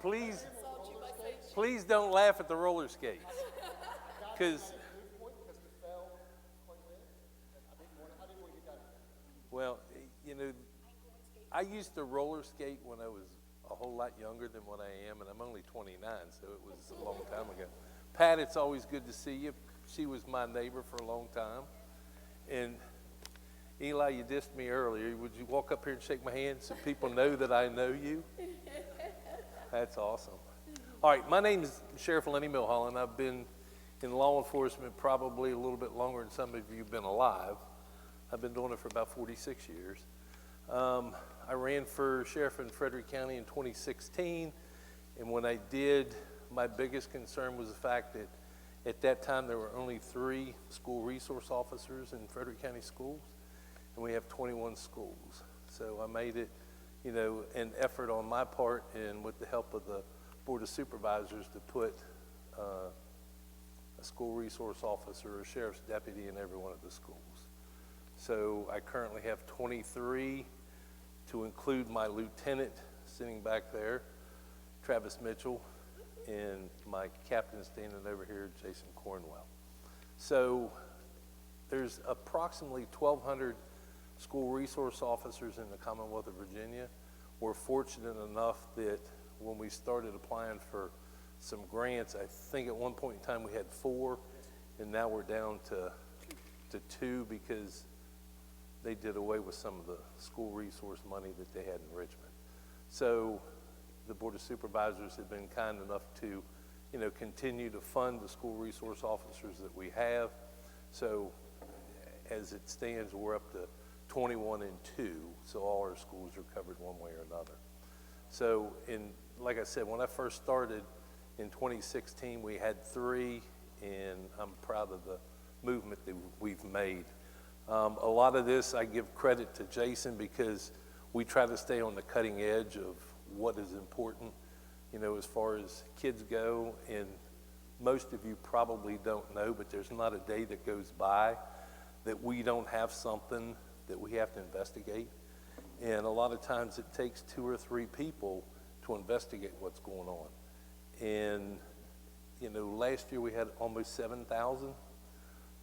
please don't laugh at the roller skates, because, well, you know, I used to roller skate when I was a whole lot younger than what I am, and I'm only 29, so it was a long time ago. Pat, it's always good to see you. She was my neighbor for a long time. And Eli, you dissed me earlier. Would you walk up here and shake my hand so people know that I know you? That's awesome. All right, my name is Sheriff Lenny Milholland. I've been in law enforcement probably a little bit longer than some of you have been alive. I've been doing it for about 46 years. I ran for sheriff in Frederick County in 2016, and when I did, my biggest concern was the fact that at that time there were only 3 school resource officers in Frederick County schools, and we have 21 schools. So I made it, you know, an effort on my part and with the help of the Board of Supervisors to put a school resource officer or sheriff's deputy in every one of the schools. So I currently have 23, to include my lieutenant sitting back there, Travis Mitchell, and my captain standing over here, Jason Cornwell. So there's approximately 1,200 school resource officers in the Commonwealth of Virginia. We're fortunate enough that when we started applying for some grants, I think at one point in time we had 4, and now we're down to 2 because they did away with some of the school resource money that they had in Richmond. So the Board of Supervisors have been kind enough to, you know, continue to fund the school resource officers that we have. So as it stands, we're up to 21 and 2, so all our schools are covered one way or another. So like I said, when I first started in 2016, we had 3, and I'm proud of the movement that we've made. A lot of this I give credit to Jason because we try to stay on the cutting edge of what is important, you know, as far as kids go. And most of you probably don't know, but there's not a day that goes by that we don't have something that we have to investigate. And a lot of times it takes 2 or 3 people to investigate what's going on. And, you know, last year we had almost 7,000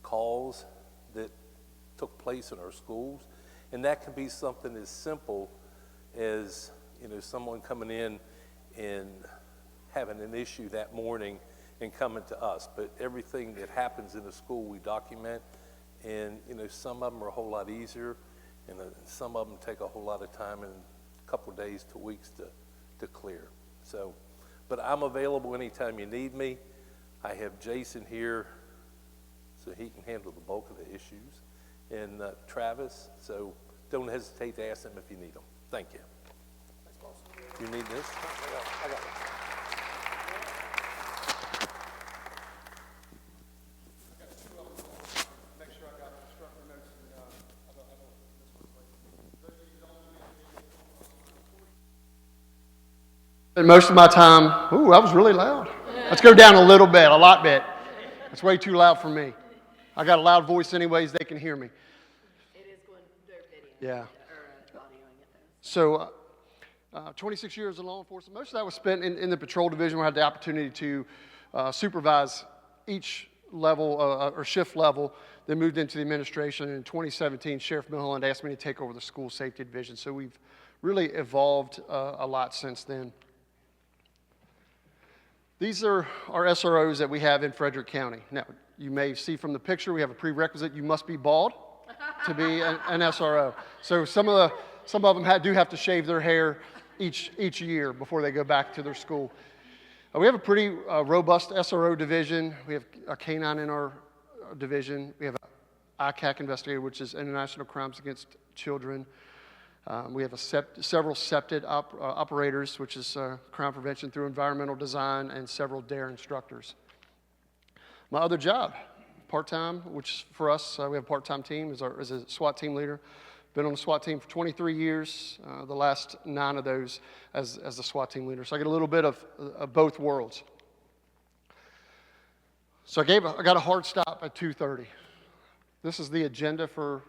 calls that took place in our schools, and that can be something as simple as, you know, someone coming in and having an issue that morning and coming to us. But everything that happens in the school we document, and, you know, some of them are a whole lot easier, and some of them take a whole lot of time and a couple of days to weeks to clear. So, but I'm available anytime you need me. I have Jason here so he can handle the bulk of the issues, and Travis, so don't hesitate to ask them if you need them. Thank you. Thanks, boss. You need this? I got it. Make sure I got instructor notes, and I don't Spend most of my time, ooh, that was really loud. Let's go down a little bit, a lot bit. That's way too loud for me. I got a loud voice anyways, they can hear me. It is going to video. Yeah. Or audioing it. So 26 years in law enforcement. Most of that was spent in the patrol division where I had the opportunity to supervise each level or shift level, then moved into the administration. And in 2017, Sheriff Milholland asked me to take over the school safety division. So we've really evolved a lot since then. These are our SROs that we have in Frederick County. Now, you may see from the picture, we have a prerequisite. You must be bald to be an SRO. So some of them do have to shave their hair each year before they go back to their school. We have a pretty robust SRO division. We have a canine in our division. We have an ICAC investigator, which is International Crimes Against Children. We have several SEPTED operators, which is crime prevention through environmental design, and several DARE instructors. My other job, part-time, which for us, we have a part-time team, is a SWAT team leader. Been on the SWAT team for 23 years, the last 9 of those as the SWAT team leader. So I get a little bit of both worlds. So I got a hard stop at 2:30. This is the agenda for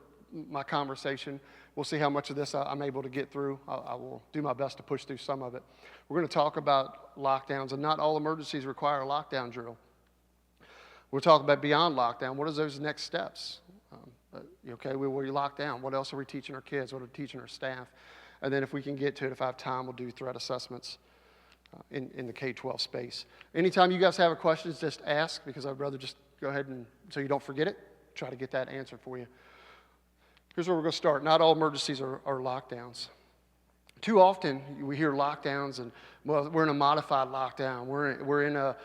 my conversation. We'll see how much of this I'm able to get through. I will do my best to push through some of it. We're going to talk about lockdowns, and not all emergencies require a lockdown drill. We'll talk about beyond lockdown. What are those next steps? Okay, we lock down. What else are we teaching our kids? What are we teaching our staff? And then if we can get to it, if I have time, we'll do threat assessments in the K-12 space. Anytime you guys have a question, just ask, because I'd rather just go ahead and, so you don't forget it, try to get that answer for you. Here's where we're going to start. Not all emergencies are lockdowns. Too often, we hear lockdowns and, well, we're in a modified lockdown. We're in a,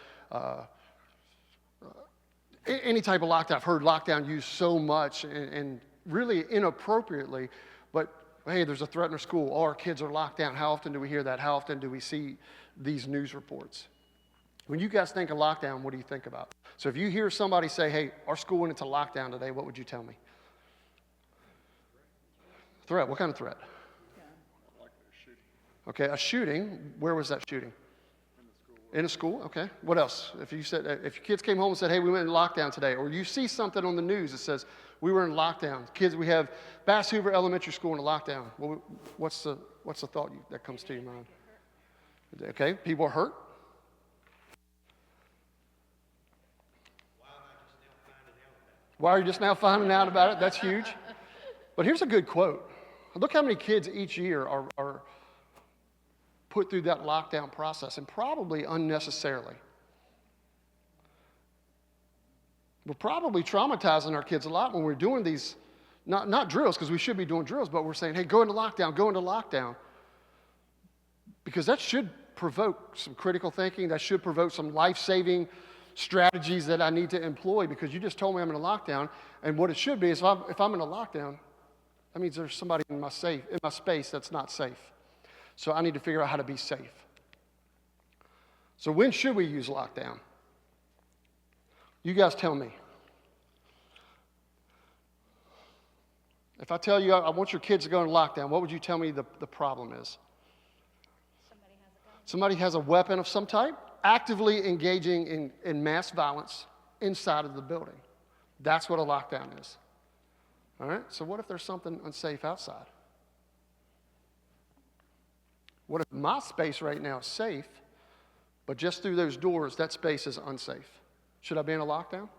any type of lockdown. I've heard lockdown used so much and really inappropriately, but hey, there's a threat in our school. All our kids are locked down. How often do we hear that? How often do we see these news reports? When you guys think of lockdown, what do you think about? So if you hear somebody say, hey, our school went into lockdown today, what would you tell me? Threat. What kind of threat? Like a shooting. Okay, a shooting. Where was that shooting? In a school. Okay. What else? If your kids came home and said, hey, we went in lockdown today, or you see something on the news that says we were in lockdown. Kids, we have Bass Hoover Elementary School in a lockdown. Well, what's the thought that comes to your mind? Okay, people are hurt. Why are you just now finding out about it? That's huge. But here's a good quote. Look how many kids each year are put through that lockdown process, and probably unnecessarily. We're probably traumatizing our kids a lot when we're doing these, not drills, because we should be doing drills, but we're saying, hey, go into lockdown. Because that should provoke some critical thinking. That should provoke some life-saving strategies that I need to employ, because you just told me I'm in a lockdown, and what it should be is if I'm in a lockdown, that means there's somebody in my space that's not safe. So I need to figure out how to be safe. So when should we use lockdown? You guys tell me. If I tell you I want your kids to go in lockdown, what would you tell me the problem is? Somebody has a weapon of some type, actively engaging in mass violence inside of the building. That's what a lockdown is. All right? So what if there's something unsafe outside? What if my space right now is safe, but just through those doors, that space is unsafe? Should I be in a lockdown?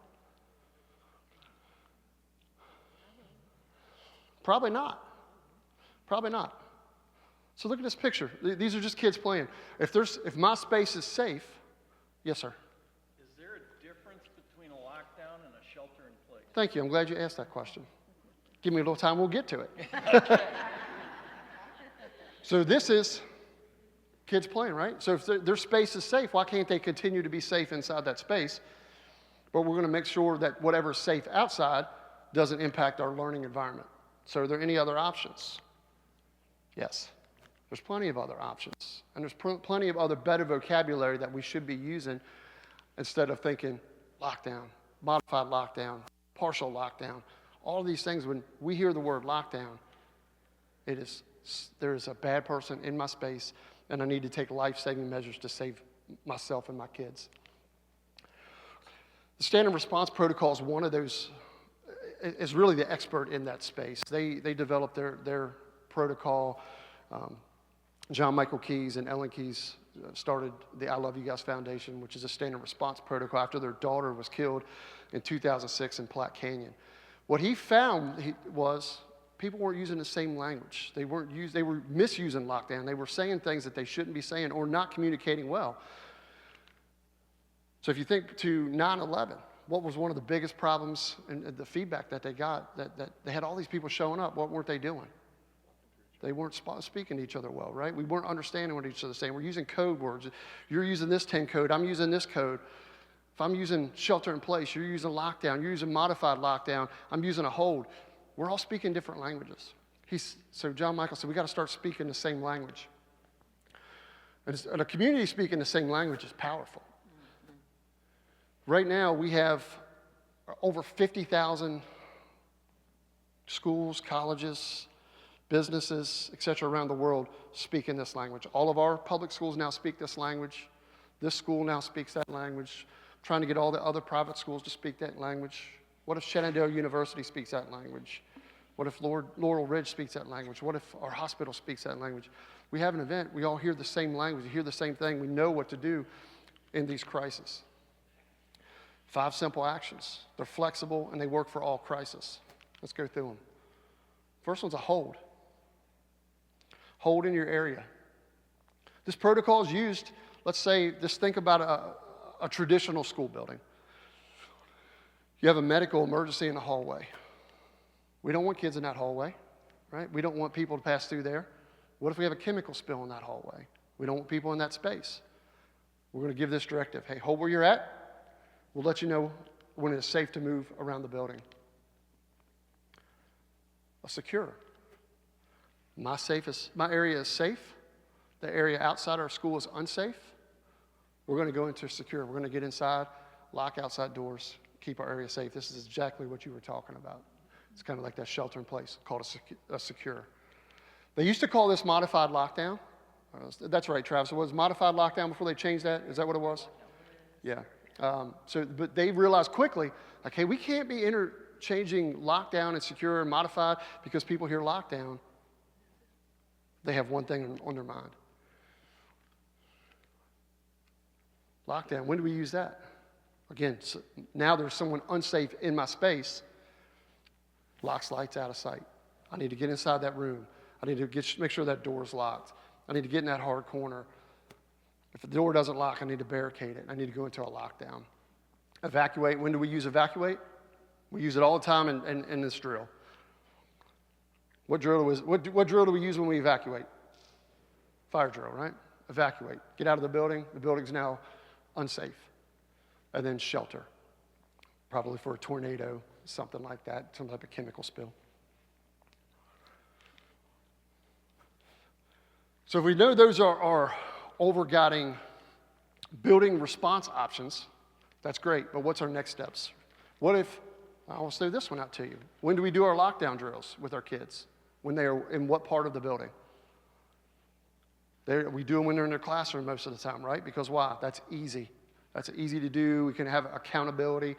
Probably not. Probably not. So look at this picture. These are just kids playing. If my space is safe, yes, sir. Is there a difference between a lockdown and a shelter in place? Thank you. I'm glad you asked that question. Give me a little time, we'll get to it. So this is kids playing, right? So if their space is safe, why can't they continue to be safe inside that space? But we're going to make sure that whatever's safe outside doesn't impact our learning environment. So are there any other options? Yes. There's plenty of other options. And there's plenty of other better vocabulary that we should be using instead of thinking lockdown, modified lockdown, partial lockdown. All of these things, when we hear the word lockdown, there is a bad person in my space, and I need to take life-saving measures to save myself and my kids. The standard response protocol is one of those, is really the expert in that space. They developed their protocol. John Michael Keyes and Ellen Keyes started the I Love You Guys Foundation, which is a standard response protocol after their daughter was killed in 2006 in Platte Canyon. What he found was people weren't using the same language. They were misusing lockdown. They were saying things that they shouldn't be saying or not communicating well. So if you think to 9/11, what was one of the biggest problems and the feedback that they got, that they had all these people showing up, what weren't they doing? They weren't speaking to each other well, right? We weren't understanding what each other was saying. We're using code words. You're using this 10 code. I'm using this code. If I'm using shelter in place, you're using lockdown. You're using modified lockdown. I'm using a hold. We're all speaking different languages. So John Michael said, we got to start speaking the same language. And a community speaking the same language is powerful. Right now, we have over 50,000 schools, colleges, businesses, et cetera, around the world speaking this language. All of our public schools now speak this language. This school now speaks that language. Trying to get all the other private schools to speak that language. What if Shenandoah University speaks that language? What if Laurel Ridge speaks that language? What if our hospital speaks that language? We have an event. We all hear the same language. We hear the same thing. We know what to do in these crises. 5 simple actions. They're flexible, and they work for all crises. Let's go through them. First one's a hold. Hold in your area. This protocol is used, let's say, just think about a traditional school building. You have a medical emergency in the hallway. We don't want kids in that hallway, right? We don't want people to pass through there. What if we have a chemical spill in that hallway? We don't want people in that space. We're going to give this directive. Hey, hold where you're at. We'll let you know when it's safe to move around the building. A secure. My area is safe. The area outside our school is unsafe. We're going to go into secure. We're going to get inside, lock outside doors, keep our area safe. This is exactly what you were talking about. It's kind of like that shelter in place called a secure. They used to call this modified lockdown. That's right, Travis. It was modified lockdown before they changed that. Is that what it was? Yeah. But they realized quickly, like, hey, we can't be interchanging lockdown and secure and modified because people hear lockdown. They have one thing on their mind. Lockdown, when do we use that? Again, so now there's someone unsafe in my space. Locks lights out of sight. I need to get inside that room. I need to make sure that door is locked. I need to get in that hard corner. If the door doesn't lock, I need to barricade it. I need to go into a lockdown. Evacuate. When do we use evacuate? We use it all the time in this drill. What drill do we use when we evacuate? Fire drill, right? Evacuate. Get out of the building. The building's now unsafe. And then shelter. Probably for a tornado, something like that, some type of chemical spill. So if we know those are our overguiding building response options, that's great, but what's our next steps? What if, I'll throw this one out to you. When do we do our lockdown drills with our kids? When they are in what part of the building? We do them when they're in their classroom most of the time, right? Because why? That's easy. That's easy to do. We can have accountability.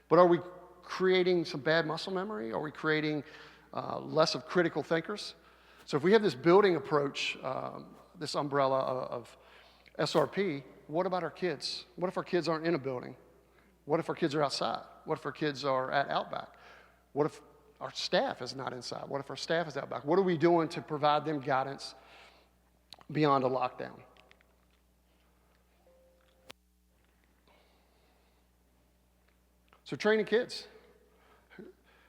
But are we creating some bad muscle memory? Are we creating less of critical thinkers? So if we have this building approach, this umbrella of SRP, what about our kids? What if our kids aren't in a building? What if our kids are outside? What if our kids are at Outback? What if our staff is not inside? What if our staff is Outback? What are we doing to provide them guidance beyond a lockdown? So training kids.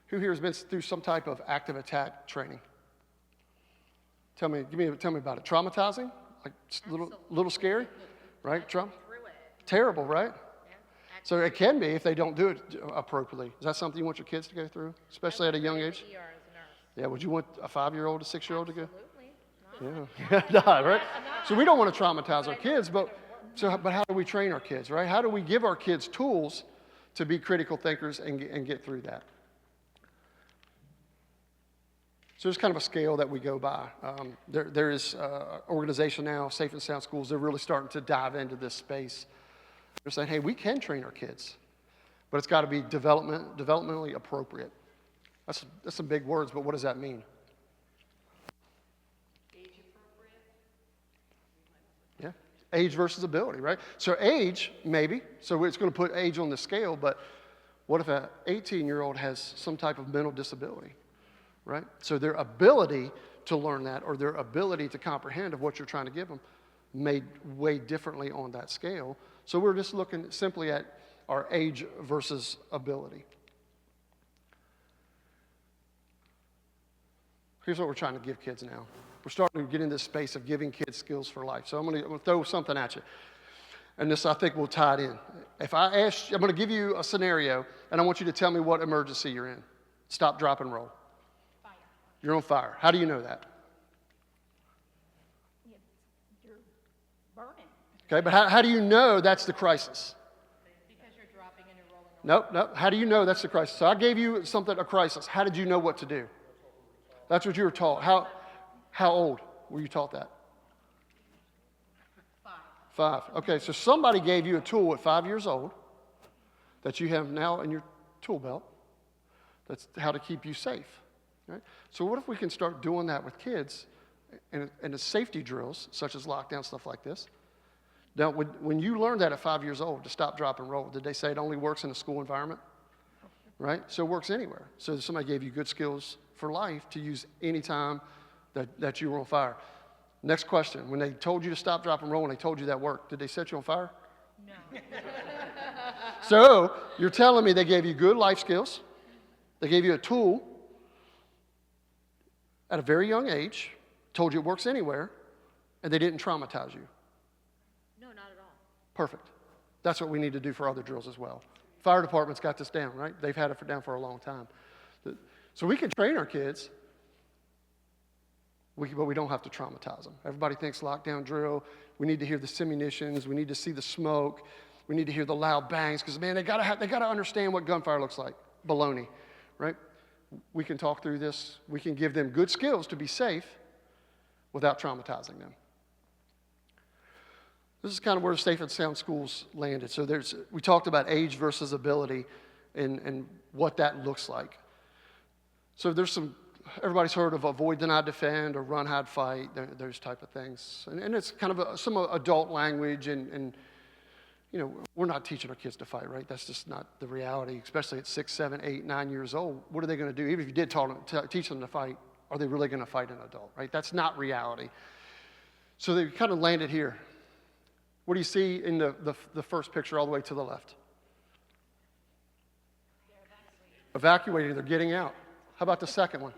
Who here has been through some type of active attack training? Tell me about it. Traumatizing? Like little scary? Right? Terrible, right? So it can be if they don't do it appropriately. Is that something you want your kids to go through, especially at a young age? Yeah, would you want a 5-year-old, a 6-year-old to go? Yeah, no, right? So we don't want to traumatize our kids, but how do we train our kids, right? How do we give our kids tools to be critical thinkers and get through that? So there's kind of a scale that we go by. There is an organization now, Safe and Sound Schools. They're really starting to dive into this space. They're saying, hey, we can train our kids, but it's got to be developmentally appropriate. That's some big words, but what does that mean? Age appropriate? Yeah, age versus ability, right? So age, maybe. So it's going to put age on the scale, but what if an 18-year-old has some type of mental disability? Right? So their ability to learn that or their ability to comprehend of what you're trying to give them may weigh differently on that scale. So we're just looking simply at our age versus ability. Here's what we're trying to give kids now. We're starting to get in this space of giving kids skills for life. So I'm going to throw something at you. And this, I think, will tie it in. If I ask, I'm going to give you a scenario, and I want you to tell me what emergency you're in. Stop, drop, and roll. You're on fire. How do you know that? You're burning. Okay, but how do you know that's the crisis? Because you're dropping and you're rolling. Nope. How do you know that's the crisis? So I gave you a crisis. How did you know what to do? That's what you were taught. How old were you taught that? 5. Okay, so somebody gave you a tool at 5 years old that you have now in your tool belt. That's how to keep you safe. Right? So what if we can start doing that with kids and the safety drills, such as lockdown, stuff like this? Now, when you learned that at 5 years old to stop, drop, and roll, did they say it only works in a school environment? Right? So it works anywhere. So somebody gave you good skills for life to use anytime that you were on fire. Next question. When they told you to stop, drop, and roll, and they told you that worked, did they set you on fire? No. So you're telling me they gave you good life skills, they gave you a tool at a very young age, told you it works anywhere, and they didn't traumatize you. No, not at all. Perfect. That's what we need to do for other drills as well. Fire department's got this down, right? They've had it down for a long time. So we can train our kids, but we don't have to traumatize them. Everybody thinks lockdown drill, we need to hear the simunitions, we need to see the smoke, we need to hear the loud bangs, because, man, they gotta understand what gunfire looks like. Baloney, right? We can talk through this. We can give them good skills to be safe without traumatizing them. This is kind of where Safe and Sound Schools landed. So we talked about age versus ability and what that looks like. So everybody's heard of avoid, deny, defend, or run, hide, fight, those type of things. And it's kind of some adult language, and you know, we're not teaching our kids to fight, right? That's just not the reality, especially at 6, 7, 8, 9 years old. What are they going to do? Even if you did teach them to fight, are they really going to fight an adult, right? That's not reality. So they kind of landed here. What do you see in the first picture all the way to the left? Evacuating, they're getting out. How about the second one?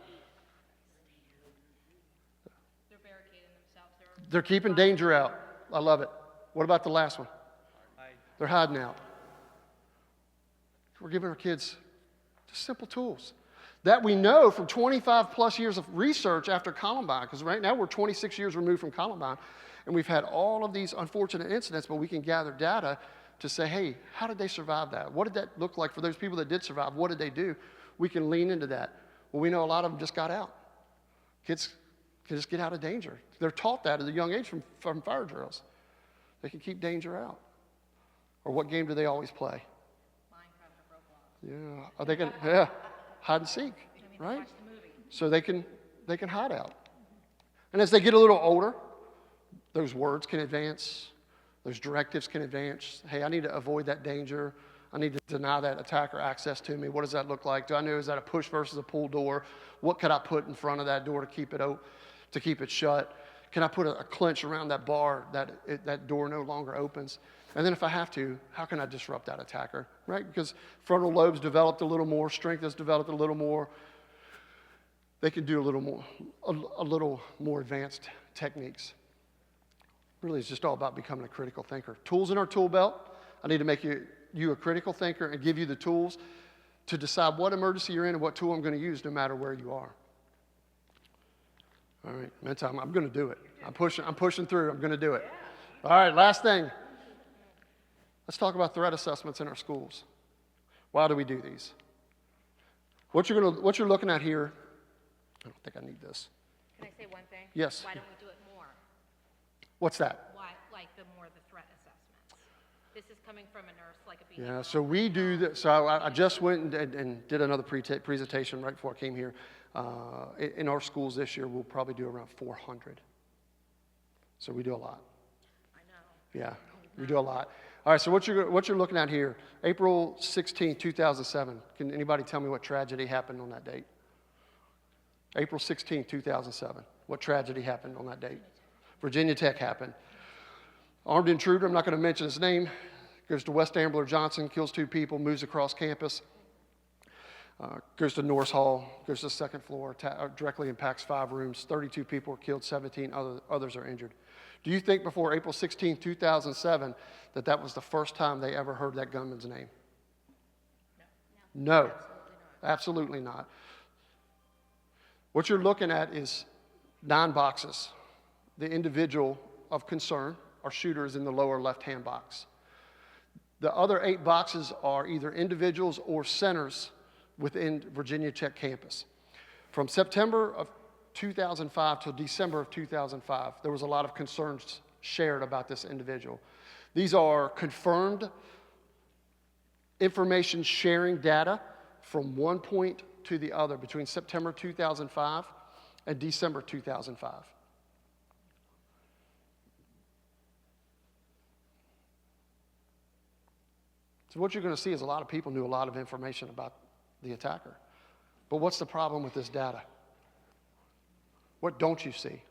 They're barricading themselves. They're keeping danger out. I love it. What about the last one? They're hiding out. We're giving our kids just simple tools that we know from 25 plus years of research after Columbine, because right now we're 26 years removed from Columbine, and we've had all of these unfortunate incidents, but we can gather data to say, hey, how did they survive that? What did that look like for those people that did survive? What did they do? We can lean into that. Well, we know a lot of them just got out. Kids can just get out of danger. They're taught that at a young age from fire drills. They can keep danger out. Or what game do they always play? Minecraft or Roblox. Yeah. Are they going to, hide and seek, right? Watch the movie. So they can hide out. And as they get a little older, those words can advance. Those directives can advance. Hey, I need to avoid that danger. I need to deny that attacker access to me. What does that look like? Do I know, is that a push versus a pull door? What could I put in front of that door to keep it shut? Can I put a clinch around that bar that door no longer opens? And then if I have to, how can I disrupt that attacker, right? Because frontal lobe's developed a little more, strength has developed a little more. They can do a little more advanced techniques. Really, it's just all about becoming a critical thinker. Tools in our tool belt. I need to make you a critical thinker and give you the tools to decide what emergency you're in and what tool I'm going to use no matter where you are. All right, meantime, I'm going to do it. I'm pushing through. I'm going to do it. All right, last thing. Let's talk about threat assessments in our schools. Why do we do these? What you're looking at here, I don't think I need this. Can I say one thing? Yes. Why don't we do it more? What's that? Why, like the threat assessments? This is coming from a nurse, like a behavioral. Yeah, so we do that. So I just went and did another presentation right before I came here. In our schools this year, we'll probably do around 400. So we do a lot. I know. Yeah, we do a lot. All right, so what you're looking at here, April 16, 2007. Can anybody tell me what tragedy happened on that date? April 16, 2007. What tragedy happened on that date? Virginia Tech happened. Armed intruder, I'm not going to mention his name, goes to West Ambler Johnson, kills 2 people, moves across campus, goes to Norris Hall, goes to the second floor, directly impacts 5 rooms. 32 people were killed, 17 others are injured. Do you think before April 16, 2007, that was the first time they ever heard that gunman's name? No. Absolutely not. What you're looking at is 9 boxes. The individual of concern, our shooter, is in the lower left-hand box. The other 8 boxes are either individuals or centers within Virginia Tech campus. From September of 2005 till December of 2005, there was a lot of concerns shared about this individual. These are confirmed information sharing data from one point to the other between September 2005 and December 2005. So what you're going to see is a lot of people knew a lot of information about the attacker. But what's the problem with this data? What don't you see?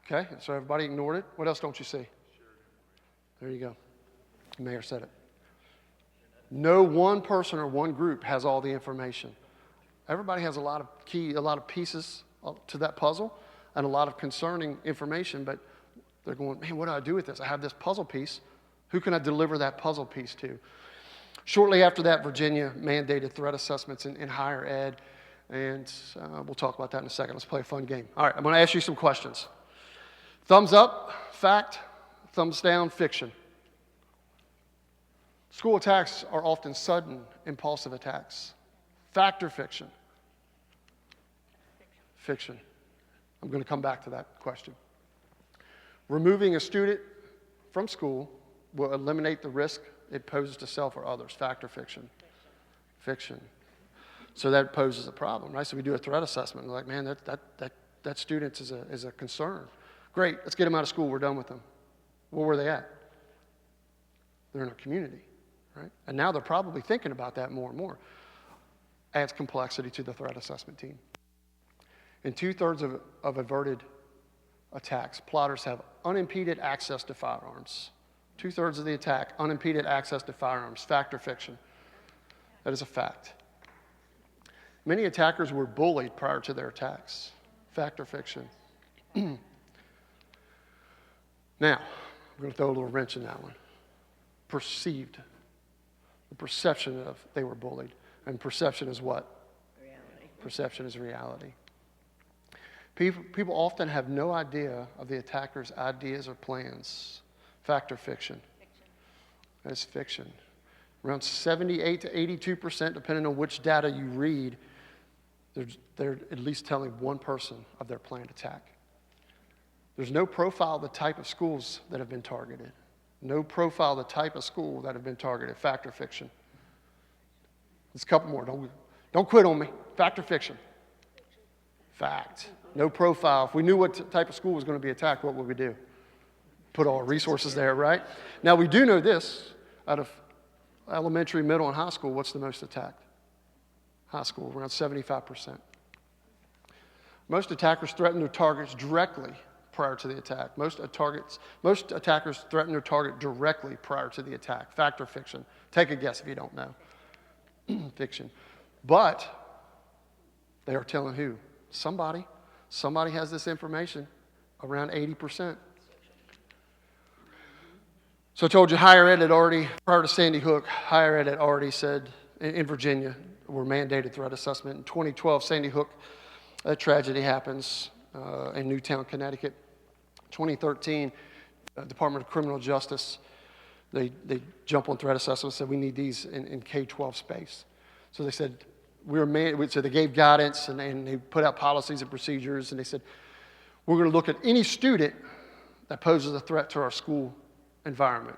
Okay, so everybody ignored it. What else don't you see? There you go. The mayor said it. No one person or one group has all the information. Everybody has a lot of pieces to that puzzle and a lot of concerning information, but they're going, man, what do I do with this? I have this puzzle piece. Who can I deliver that puzzle piece to? Shortly after that, Virginia mandated threat assessments in higher ed, and we'll talk about that in a second. Let's play a fun game. All right, I'm going to ask you some questions. Thumbs up, fact. Thumbs down, fiction. School attacks are often sudden, impulsive attacks. Fact or fiction? Fiction. I'm going to come back to that question. Removing a student from school will eliminate the risk it poses to self or others. Fact or fiction? Fiction. So that poses a problem, right? So we do a threat assessment. We're like, man, that student is a concern. Great, let's get them out of school. We're done with them. Where were they at? They're in our community, right? And now they're probably thinking about that more and more. Adds complexity to the threat assessment team. In 2/3 of averted attacks, plotters have unimpeded access to firearms. 2/3 of the attack, unimpeded access to firearms. Fact or fiction? That is a fact. Many attackers were bullied prior to their attacks. Fact or fiction? Now, I'm going to throw a little wrench in that one. Perceived. The perception of they were bullied. And perception is what? Reality. Perception is reality. People often have no idea of the attacker's ideas or plans. Fact or fiction? Fiction. That is fiction. Around 78 to 82%, depending on which data you read, they're at least telling one person of their planned attack. There's no profile of the type of schools that have been targeted. No profile of the type of school that have been targeted. Fact or fiction? There's a couple more. Don't quit on me. Fact or fiction? Fact. No profile. If we knew what type of school was going to be attacked, what would we do? Put all our resources there, right? Now, we do know this. Out of elementary, middle, and high school, what's the most attacked? High school, around 75%. Most attackers threaten their targets directly prior to the attack. Most attackers threaten their target directly prior to the attack. Fact or fiction? Take a guess if you don't know. Fiction. But they are telling who? Somebody. Somebody has this information, around 80%. So I told you higher ed had already, prior to Sandy Hook, higher ed had already said in Virginia, were mandated threat assessment. In 2012, Sandy Hook, a tragedy happens in Newtown, Connecticut. 2013, Department of Criminal Justice, they jump on threat assessment and said, we need these in K-12 space. So they said, so they gave guidance and they put out policies and procedures, and they said, we're going to look at any student that poses a threat to our school environment.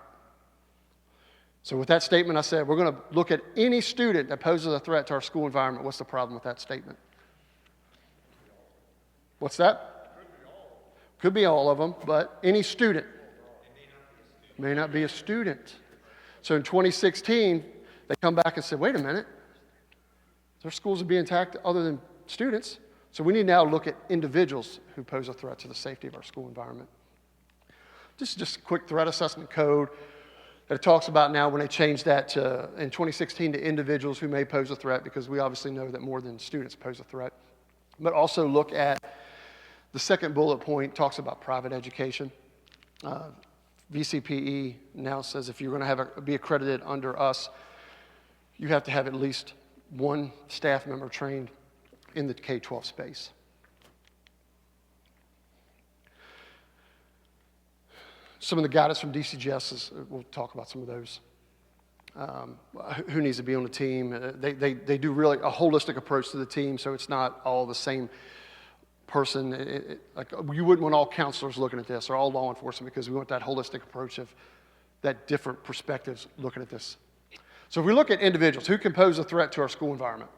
So with that statement, I said, we're going to look at any student that poses a threat to our school environment. What's the problem with that statement? What's that? Could be all of them, but any student. May not be a student. So in 2016, they come back and said, wait a minute. Their schools are being attacked other than students. So we need now to look at individuals who pose a threat to the safety of our school environment. Just a quick threat assessment code that it talks about now when they changed that in 2016 to individuals who may pose a threat, because we obviously know that more than students pose a threat. But also look at the second bullet point, talks about private education. VCPE now says if you're going to be accredited under us, you have to have at least one staff member trained in the K-12 space. Some of the guidance from DCGS we'll talk about some of those. Who needs to be on the team? They do really a holistic approach to the team, so it's not all the same person. Like you wouldn't want all counselors looking at this or all law enforcement, because we want that holistic approach of that different perspectives looking at this. So if we look at individuals, who can pose a threat to our school environment?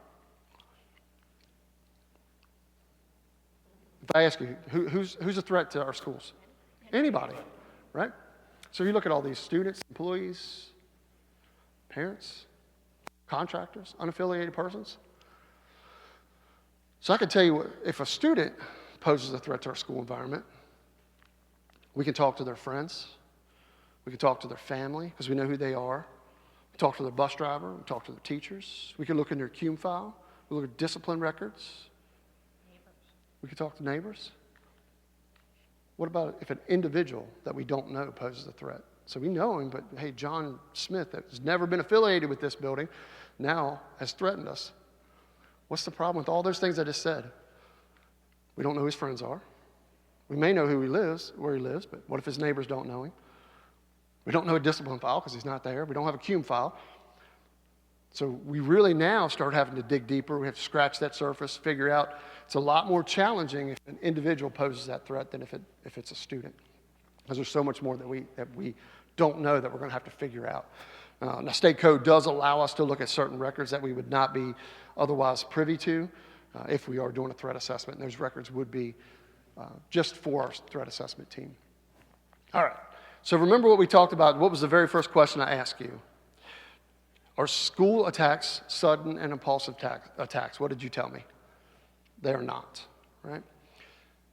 If I ask you, who's a threat to our schools? Anybody, right? So you look at all these students, employees, parents, contractors, unaffiliated persons. So I can tell you, if a student poses a threat to our school environment, we can talk to their friends. We can talk to their family because we know who they are. We talk to their bus driver. We talk to their teachers. We can look in their CUME file. We look at discipline records. We can talk to neighbors. What about if an individual that we don't know poses a threat? So we know him, but hey, John Smith, that has never been affiliated with this building, now has threatened us. What's the problem with all those things I just said? We don't know who his friends are. We may know who he lives, where he lives, but what if his neighbors don't know him? We don't know a discipline file because he's not there. We don't have a CUME file. So we really now start having to dig deeper. We have to scratch that surface, figure out. It's a lot more challenging if an individual poses that threat than if it's a student, because there's so much more that we don't know that we're going to have to figure out. Now, state code does allow us to look at certain records that we would not be otherwise privy to if we are doing a threat assessment, and those records would be just for our threat assessment team. All right, so remember what we talked about. What was the very first question I asked you? Are school attacks sudden and impulsive attacks? What did you tell me? They are not, right?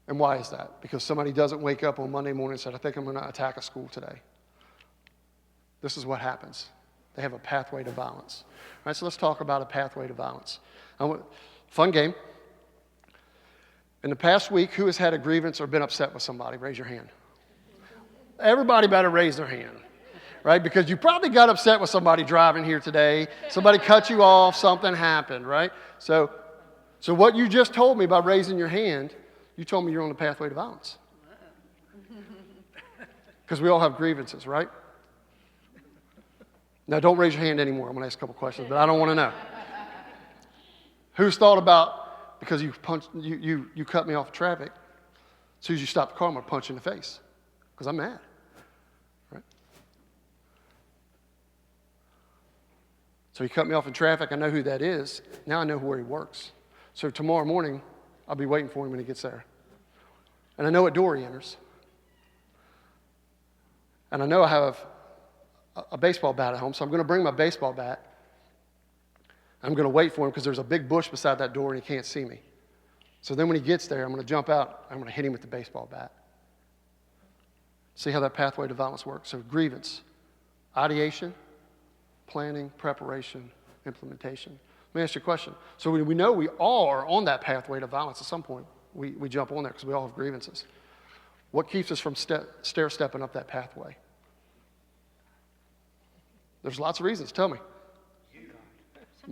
And why is that? Because somebody doesn't wake up on Monday morning and say, I think I'm going to attack a school today. This is what happens. They have a pathway to violence. All right, so let's talk about a pathway to violence. Fun game. In the past week, who has had a grievance or been upset with somebody? Raise your hand. Everybody better raise their hand, right? Because you probably got upset with somebody driving here today. Somebody cut you off, something happened, right? So what you just told me by raising your hand, you told me you're on the pathway to violence. Because we all have grievances, right? Now, don't raise your hand anymore. I'm going to ask a couple questions, but I don't want to know. Who's thought about, because you cut me off traffic, as soon as you stop the car, I'm going to punch you in the face because I'm mad, right? So he cut me off in traffic. I know who that is. Now I know where he works. So tomorrow morning, I'll be waiting for him when he gets there. And I know what door he enters. And I know I have a baseball bat at home, so I'm going to bring my baseball bat. I'm going to wait for him because there's a big bush beside that door and he can't see me. So then when he gets there, I'm going to jump out. I'm going to hit him with the baseball bat. See how that pathway to violence works? So grievance, ideation, planning, preparation, implementation. Let me ask you a question. So we know we all are on that pathway to violence at some point. We jump on there because we all have grievances. What keeps us from stair-stepping up that pathway? There's lots of reasons. Tell me.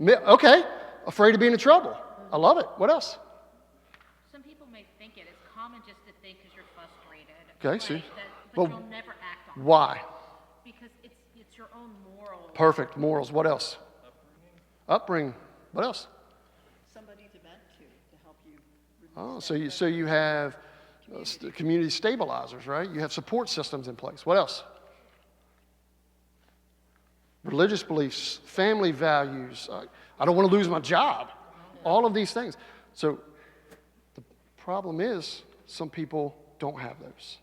Okay. Afraid of being in trouble. I love it. What else? Some people may think it. It's common just to think because you're frustrated. Okay, right, see. but you'll never act on it. Why? Because it's your own moral. Perfect. Morals. What else? Upbringing. What else? Somebody to vent to help you. Oh, so you have community stabilizers, right? You have support systems in place. What else? Religious beliefs, family values. I don't want to lose my job. All of these things. So the problem is some people don't have those.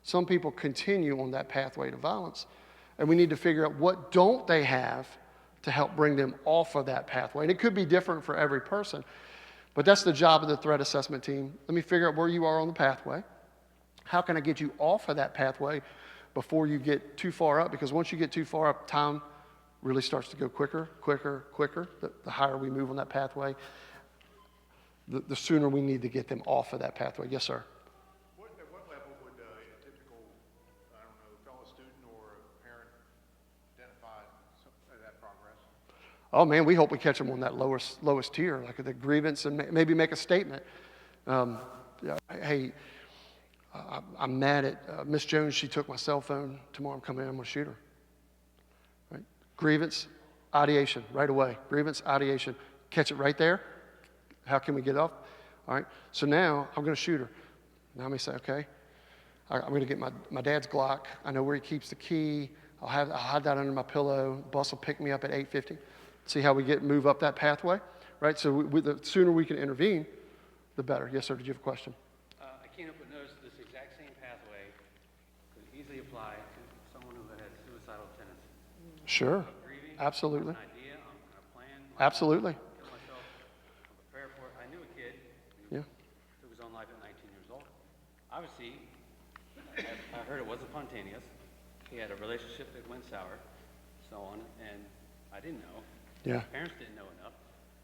Some people continue on that pathway to violence, and we need to figure out what don't they have to help bring them off of that pathway. And it could be different for every person, but that's the job of the threat assessment team. Let me figure out where you are on the pathway. How can I get you off of that pathway before you get too far up? Because once you get too far up, time really starts to go quicker. The higher we move on that pathway, the sooner we need to get them off of that pathway. Yes, sir. At what level would a typical, fellow student or a parent identify that progress? Oh man, we hope we catch them on that lowest tier, like the grievance, and maybe make a statement. Hey, I'm mad at Miss Jones. She took my cell phone. Tomorrow I'm coming in. I'm going to shoot her. Right? Grievance, ideation, right away. Grievance, ideation. Catch it right there. How can we get off? All right. So now I'm going to shoot her. Now I may say, okay, I'm going to get my dad's Glock. I know where he keeps the key. I'll have that under my pillow. Bus will pick me up at 8:50. See how we move up that pathway, right? So the sooner we can intervene, the better. Yes, sir. Did you have a question? I can't help but notice this exact same pathway could easily apply to someone who has suicidal tendencies. Sure. Grieving, Absolutely. an idea, a plan. Absolutely. Kill myself, I'm prepared for it. I knew a kid Yeah. who was on life at 19 years old. Obviously, I heard it wasn't spontaneous. He had a relationship that went sour, so on, and I didn't know. Yeah. His parents didn't know enough.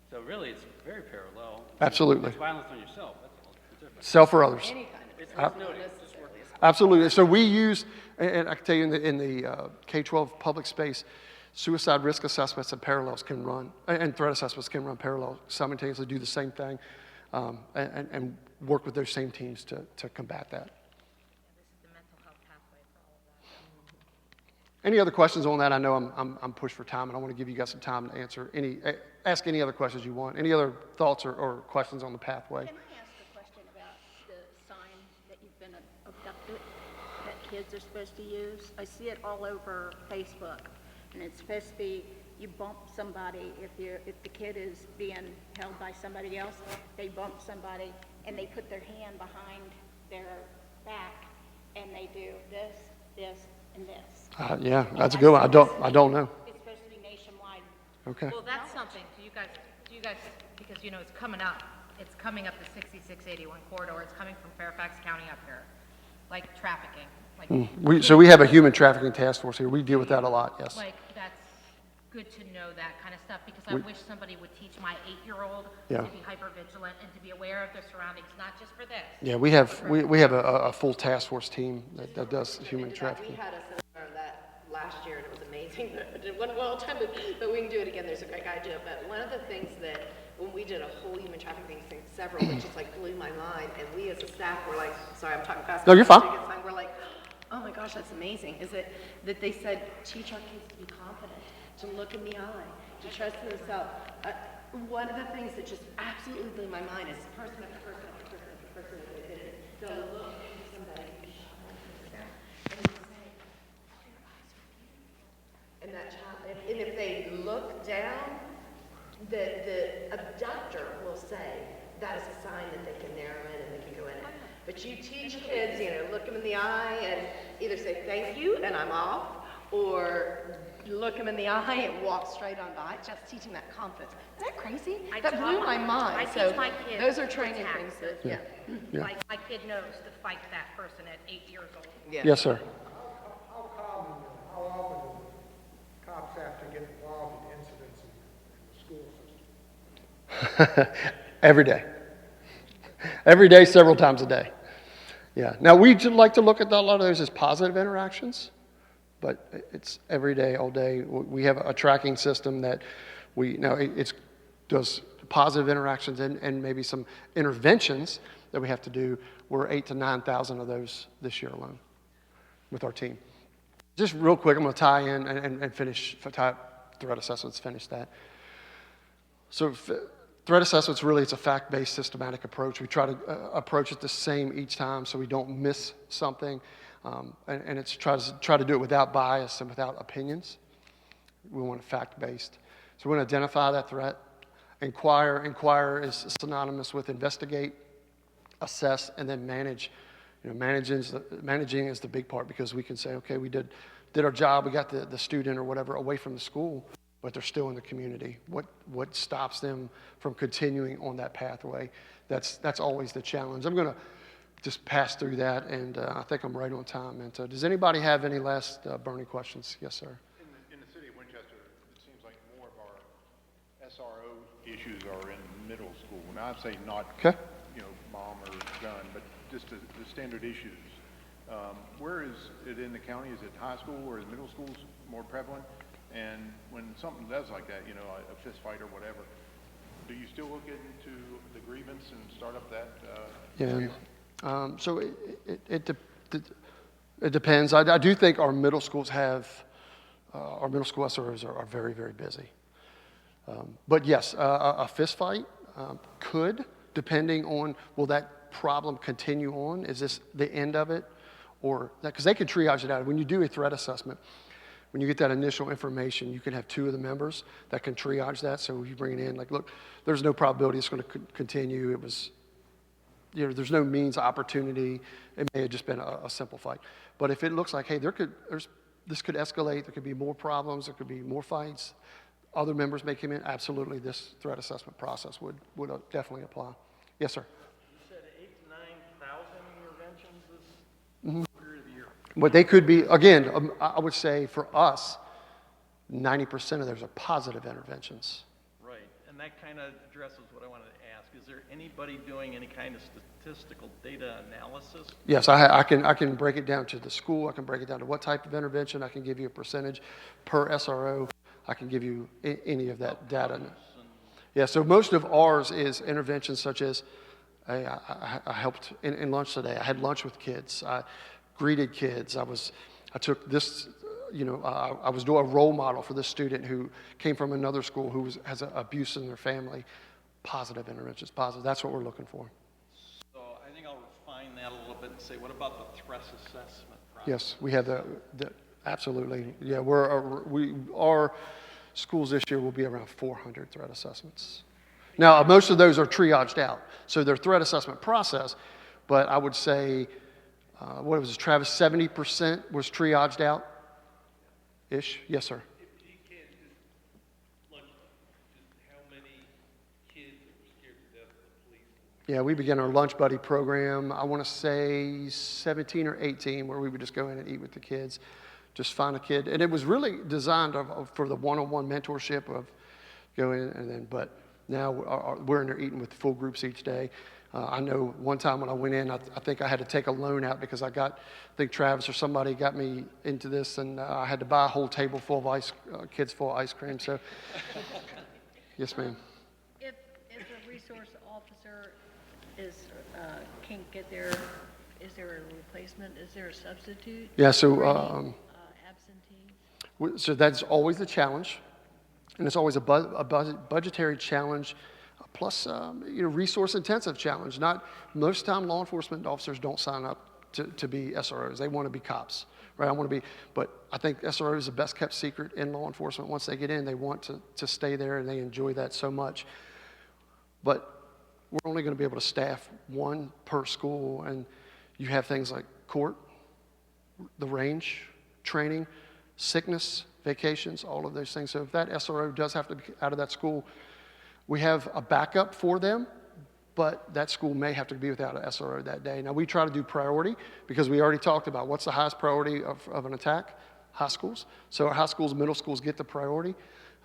So really, it's very parallel. Absolutely. It's violence on yourself. That's all. It's different. Self or others. Any kind of. It's noted. It's working. Absolutely. So we use, and I can tell you in the K-12 public space, suicide risk assessments and parallels can run, and threat assessments can run parallel, simultaneously do the same thing, and work with those same teams to combat that. This is the mental health pathway for all of that. Any other questions on that? I know I'm pushed for time, and I want to give you guys some time to answer ask any other questions you want. Any other thoughts or questions on the pathway? Can I ask a question about the sign that you've been abducted that kids are supposed to use? I see it all over Facebook, and it's supposed to be you bump somebody if the kid is being held by somebody else, they bump somebody and they put their hand behind their back and they do this, this, and this. Yeah, that's a good one. I don't know. It's supposed to be nationwide. Okay. Well, that's something, do you guys, because you know, it's coming up the 6681 corridor, it's coming from Fairfax County up here, like trafficking, like. So we have a human trafficking task force here. We deal with that a lot. Yes. Like, that's good to know that kind of stuff, because I wish somebody would teach my 8-year-old Yeah. to be hypervigilant and to be aware of their surroundings, not just for this. Yeah, we have a full task force team that does human We trafficking. had a seminar on that last year, and it was amazing. It went well attended, but we can do it again. There's a great guy to do it. But one of the things that, when we did a whole human trafficking thing, several, which just like blew my mind, and we as a staff were like, sorry, I'm talking fast. No, you're fine. We're like, oh my gosh, that's amazing. Is it that they said, teach our kids to be confident, to look in the eye, to trust in themselves. One of the things that just absolutely blew my mind is person after person after person after person that did it. They'll look at somebody and they'll say, your eyes are beautiful. And that child, and if they look down, the abductor will say that is a sign that they can narrow in and they can go in it. But you teach kids, look them in the eye and either say thank you and I'm off, or look them in the eye and walk straight on by. Just teaching that confidence. Is that crazy? That blew my mind. I So teach my kids those are to training protect. things that, yeah. Yeah. Like, my kid knows to fight that person at 8 years old. Yeah. Yes, sir. How often do cops have to get involved in incidents in the school system? Every day. Every day, several times a day. Yeah. Now, we like to look at a lot of those as positive interactions, but it's every day, all day. We have a tracking system that it does positive interactions and maybe some interventions that we have to do. We're 8,000 to 9,000 of those this year alone with our team. Just real quick, I'm going to tie in and finish, threat assessments, finish that. So threat assessments, really, it's a fact-based systematic approach. We try to approach it the same each time so we don't miss something. And it's try to do it without bias and without opinions. We want it fact-based. So we're going to identify that threat. Inquire. Inquire is synonymous with investigate, assess, and then manage. Managing is the big part, because we can say, okay, we did our job, we got the student or whatever away from the school, but they're still in the community. What stops them from continuing on that pathway? That's always the challenge. I'm going to just pass through that, and I think I'm right on time. And does anybody have any last burning questions? Yes, sir. In the city of Winchester, it seems like more of our SRO issues are in middle school. Now, I'm saying not, Okay. bomb or gun, but just the standard issues. Where is it in the county? Is it high school or is middle schools more prevalent? And when something does like that, a fist fight or whatever, do you still look into the grievance and start up that? Yeah. So it depends. I do think our middle schools our middle school SROs are very, very busy. But yes, a fist fight could, depending on, will that problem continue on? Is this the end of it? Or, because they could triage it out. When you do a threat assessment, when you get that initial information, you can have 2 of the members that can triage that. So you bring it in, like, look, there's no probability it's going to continue. It was, there's no means opportunity. It may have just been a simple fight. But if it looks like, hey, this could escalate, there could be more problems, there could be more fights, other members may come in, absolutely, this threat assessment process would definitely apply. Yes, sir. You said 8,000 to 9,000 interventions this period of the year. But they could be, again, I would say for us, 90% of those are positive interventions. Right, and that kind of addresses what I wanted to ask. Is there anybody doing any kind of statistical data analysis? Yes, I can break it down to the school. I can break it down to what type of intervention. I can give you a percentage per SRO. I can give you any of that data. Yeah, so most of ours is interventions such as, I helped in lunch today. I had lunch with kids. I greeted kids. I took this, I was doing a role model for this student who came from another school who has abuse in their family. Positive interventions, positive. That's what we're looking for. So I think I'll refine that a little bit and say, what about the threat assessment process? Yes, we have the absolutely. Yeah, our schools this year will be around 400 threat assessments. Now, most of those are triaged out, so they're threat assessment process, but I would say, what was it, Travis, 70% was triaged out-ish? Yes, sir. If you can, just how many kids were scared to death of the police? Yeah, we began our Lunch Buddy program, I want to say 17 or 18, where we would just go in and eat with the kids, just find a kid. And it was really designed for the one-on-one mentorship of go in and then, but now we're in there eating with full groups each day. I know one time when I went in, I think I had to take a loan out because I think Travis or somebody got me into this, and I had to buy a whole table full of kids full of ice cream. So, yes, ma'am. If a resource officer can't get there, is there a replacement? Is there a substitute? Yeah, so, absentee? So that's always the challenge, and it's always a budgetary challenge, plus resource-intensive challenge. Most time law enforcement officers don't sign up to be SROs. They want to be cops, right? But I think SRO is the best kept secret in law enforcement. Once they get in, they want to stay there, and they enjoy that so much. But we're only going to be able to staff 1 per school, and you have things like court, the range, training, sickness, vacations, all of those things. So if that SRO does have to be out of that school, we have a backup for them, but that school may have to be without an SRO that day. Now, we try to do priority because we already talked about what's the highest priority of an attack? High schools. So our high schools, middle schools get the priority,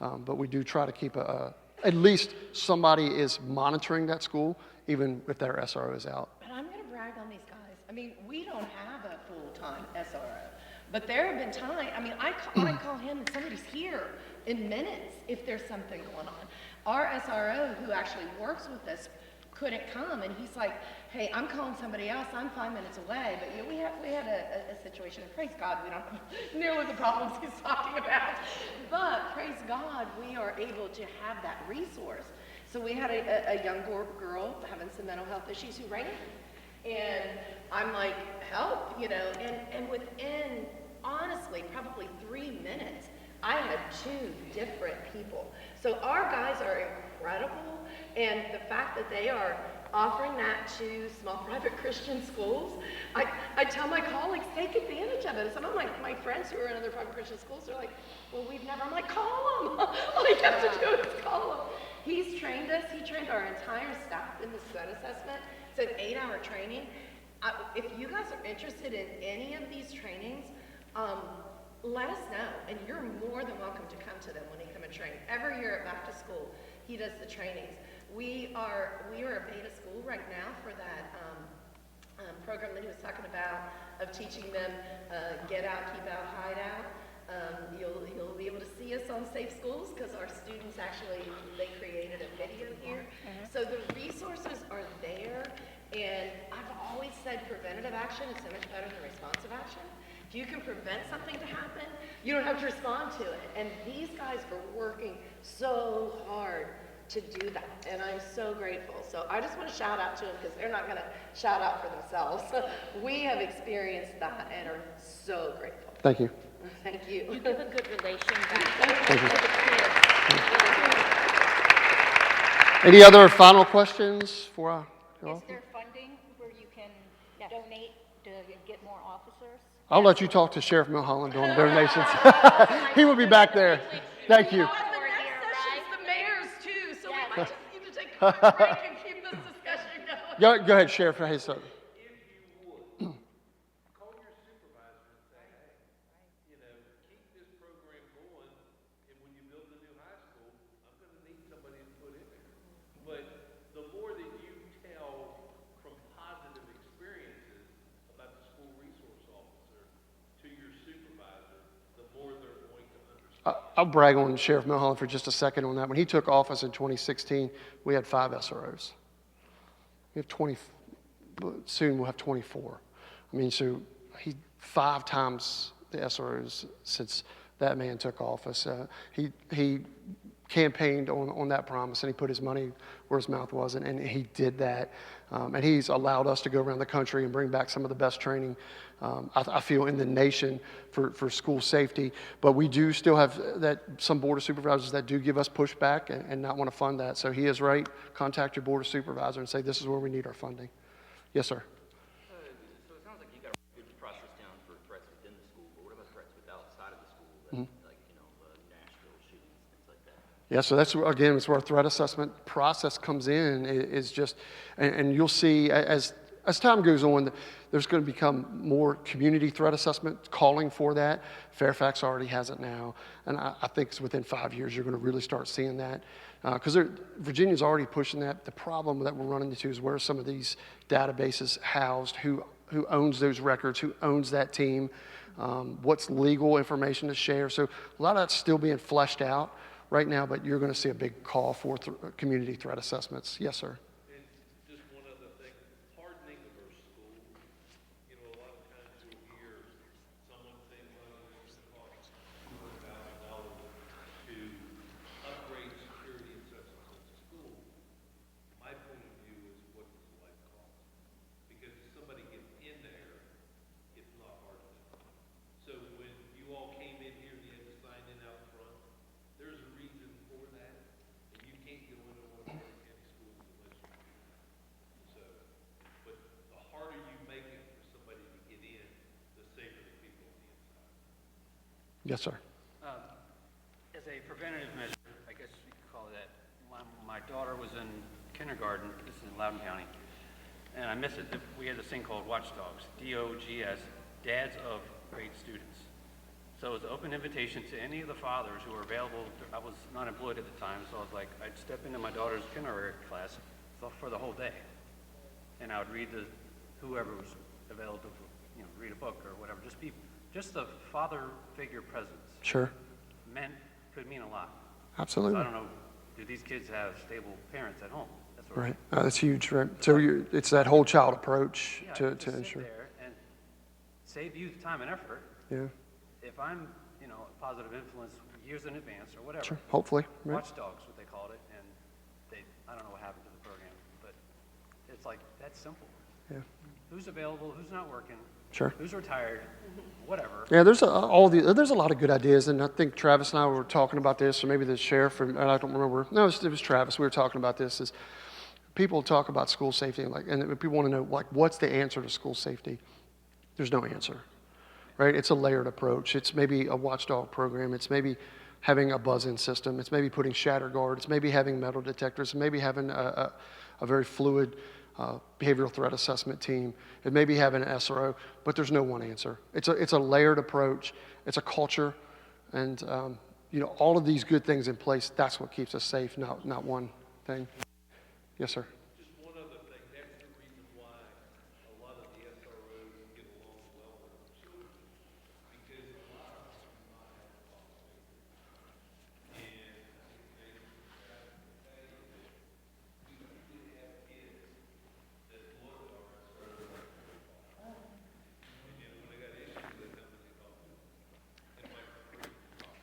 but we do try to keep at least somebody is monitoring that school, even if their SRO is out. But I'm going to brag on these guys. I mean, we don't have a full-time SRO, but there have been times, I call him and somebody's here in minutes if there's something going on. Our SRO, who actually works with us, couldn't come, and he's like, hey, I'm calling somebody else, I'm 5 minutes away. But we had a situation, and praise God, we don't have nearly the problems he's talking about. But praise God, we are able to have that resource. So we had a young girl having some mental health issues who rang, and I'm like, help, and within, honestly, probably 3 minutes, I had 2 different people. So our guys are incredible, and the fact that they are offering that to small private Christian schools, I tell my colleagues, take advantage of it. Some of my friends who are in other private Christian schools are like, well, we've never, I'm like, call them. All you have to do is call them. He's trained us, he trained our entire staff in the threat assessment. It's an 8-hour training. If you guys are interested in any of these trainings, let us know, and you're more than welcome to come to them when they come and train. Every year at Back to School, he does the trainings. We are a beta school right now for that program that he was talking about of teaching them get out, keep out, hide out. You'll be able to see us on Safe Schools because our students they created a video here. So the resources are there, and I've always said preventative action is so much better than responsive action. If you can prevent something to happen, you don't have to respond to it. And these guys are working so hard to do that, and I'm so grateful. So I just want to shout out to them because they're not going to shout out for themselves. We have experienced that and are so grateful. Thank you. Thank you. You give a good relation back Thank you. to the kids. Any other final questions for Is there funding where you can donate to get more officers? I'll let you talk to Sheriff Milholland on donations. He will be back there. Thank you. The next session's the mayor's too, so we might just need to take a quick break and keep this discussion going. Go ahead, Sheriff. Hey, sir. Call your supervisor and say, hey, keep this program going, and when you build the new high school, I'm gonna need somebody to put in there. But the more that you tell from positive experiences about the school resource officer to your supervisor, the more they're going to understand. I'll brag on Sheriff Milholland for just a second on that. When he took office in 2016, we had 5 SROs. We have 20, soon we'll have 24. I mean, so he 5 times the SROs since that man took office. He campaigned on that promise, and he put his money where his mouth was, and he did that. And he's allowed us to go around the country and bring back some of the best training, I feel, in the nation for school safety. But we do still have some board of supervisors that do give us pushback and not want to fund that. So he is right. Contact your board of supervisor and say, this is where we need our funding. Yes, sir. So it sounds like you got a good process down for threats within the school, but what about threats outside of the school, like, Nashville shootings, things like that? Yeah, so that's, again, it's where our threat assessment process comes in, is just, and you'll see as time goes on, there's going to become more community threat assessment calling for that. Fairfax already has it now, and I think it's within 5 years you're going to really start seeing that. Because Virginia's already pushing that. The problem that we're running into is where are some of these databases housed, who owns those records, who owns that team, what's legal information to share. So a lot of that's still being fleshed out right now, but you're going to see a big call for community threat assessments. Yes, sir. And just one other thing, hardening of our schools, a lot of times you'll hear someone say, well, it's going to cost $200,000 to upgrade security in such and such a school. My point of view is what does life cost? Because if somebody gets in there, it's not hard enough. So when you all came in here and you had to sign in out front, there's a reason for that, and you can't go into one of the county schools unless you do that. So, but the harder you make it for somebody to get in, the safer the people on the inside. Yes, sir. As a preventative measure, I guess you could call it that, my daughter was in kindergarten, this is in Loudoun County, and I miss it. We had this thing called Watchdogs, DOGS, Dads of Great Students. So it was an open invitation to any of the fathers who were available. I was not employed at the time, so I was like, I'd step into my daughter's kindergarten class for the whole day, and I would read whoever was available to, read a book or whatever. Just the father figure presence. Sure. Could mean a lot. Absolutely. So I don't know, do these kids have stable parents at home? That's what Right. That's huge, right? So it's that whole child approach to sit ensure. there and save you time and effort. Yeah. If I'm, a positive influence years in advance or whatever. Sure. Hopefully. Right. Watchdogs, what they called it, and I don't know what happened to the program, but it's like, that's simple. Yeah. Who's available, who's not working, Sure. who's retired, whatever. Yeah, there's a lot of good ideas, and I think Travis and I were talking about this, or maybe the sheriff, and I don't remember. No, it was Travis. We were talking about this. Is people talk about school safety, and people want to know, what's the answer to school safety? There's no answer, right? It's a layered approach. It's maybe a watchdog program. It's maybe having a buzz-in system. It's maybe putting shatter guard. It's maybe having metal detectors. Maybe having a very fluid behavioral threat assessment team. It may be having an SRO, but there's no one answer. It's a layered approach. It's a culture, and all of these good things in place. That's what keeps us safe, not one thing. Yes, sir. Just one other thing, that's the reason why a lot of the SROs get along well with the children, because a lot of them do not have a problem. And they have to tell you that we usually have kids that look at our SROs like they're fine. And yet when they got issues, they come and they talk to them. It might be pretty tough.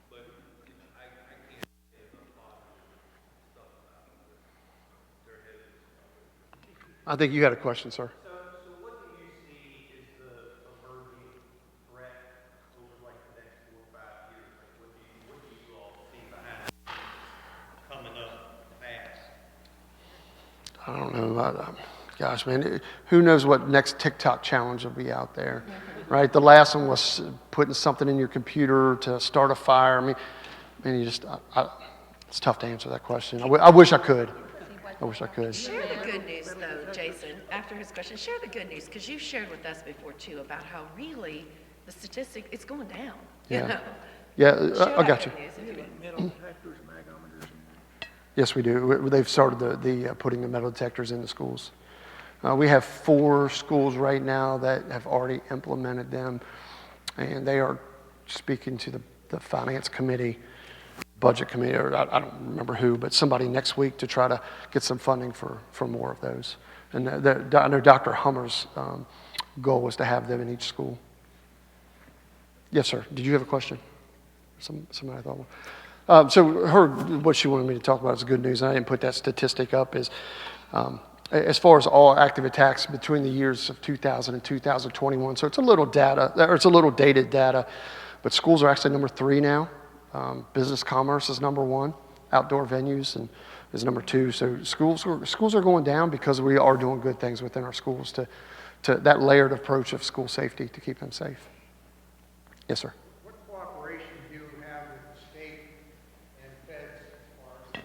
But I can't say enough positive stuff about it. Their head is I think you had a question, sir. So what do you see is the emerging I don't know. Gosh, man, who knows what next TikTok challenge will be out there, right? The last one was putting something in your computer to start a fire. I mean, it's tough to answer that question. I wish I could. I wish I could. Share the good news, though, Jason, after his question. Share the good news, because you've shared with us before, too, about how really the statistic, it's going down, you Yeah. know? Yeah, Share I that got you. good news, if you would. Metal detectors, magometers. Yes, we do. They've started the putting the metal detectors in the schools. We have 4 schools right now that have already implemented them, and they are speaking to the finance committee, budget committee, or I don't remember who, but somebody next week to try to get some funding for more of those. And I know Dr. Hummer's goal was to have them in each school. Yes, sir. Did you have a question? Somebody thought. So what she wanted me to talk about is good news, and I didn't put that statistic up, is as far as all active attacks between the years of 2000 and 2021. So it's a little dated data, but schools are actually number 3 now. Business commerce is number 1. Outdoor venues is number 2. So schools are going down because we are doing good things within our schools to that layered approach of school safety to keep them safe. Yes, sir. What cooperation do you have with the state and feds as far as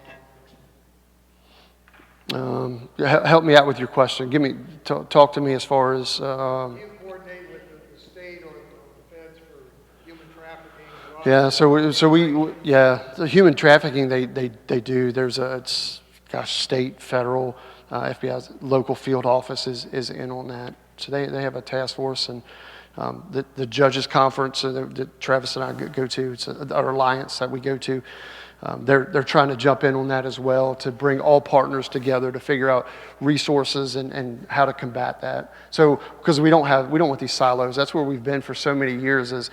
law enforcement? Help me out with your question. Talk to me as far as. Do you coordinate with the state or the feds for human trafficking? Yeah, the human trafficking they do. It's state, federal, FBI's local field office is in on that. So they have a task force, and the judges conference that Travis and I go to, it's our alliance that we go to. They're trying to jump in on that as well to bring all partners together to figure out resources and how to combat that. So because we don't want these silos. That's where we've been for so many years. Is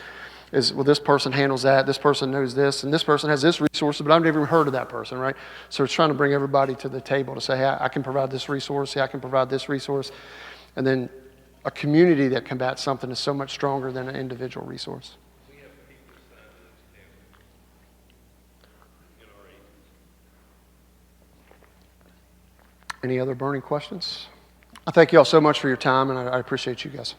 well, this person handles that, this person knows this, and this person has this resource, but I've never even heard of that person, right? So it's trying to bring everybody to the table to say, hey, I can provide this resource, hey, I can provide this resource, and then a community that combats something is so much stronger than an individual resource. We have people sign this in our agency. Any other burning questions? I thank you all so much for your time, and I appreciate you guys.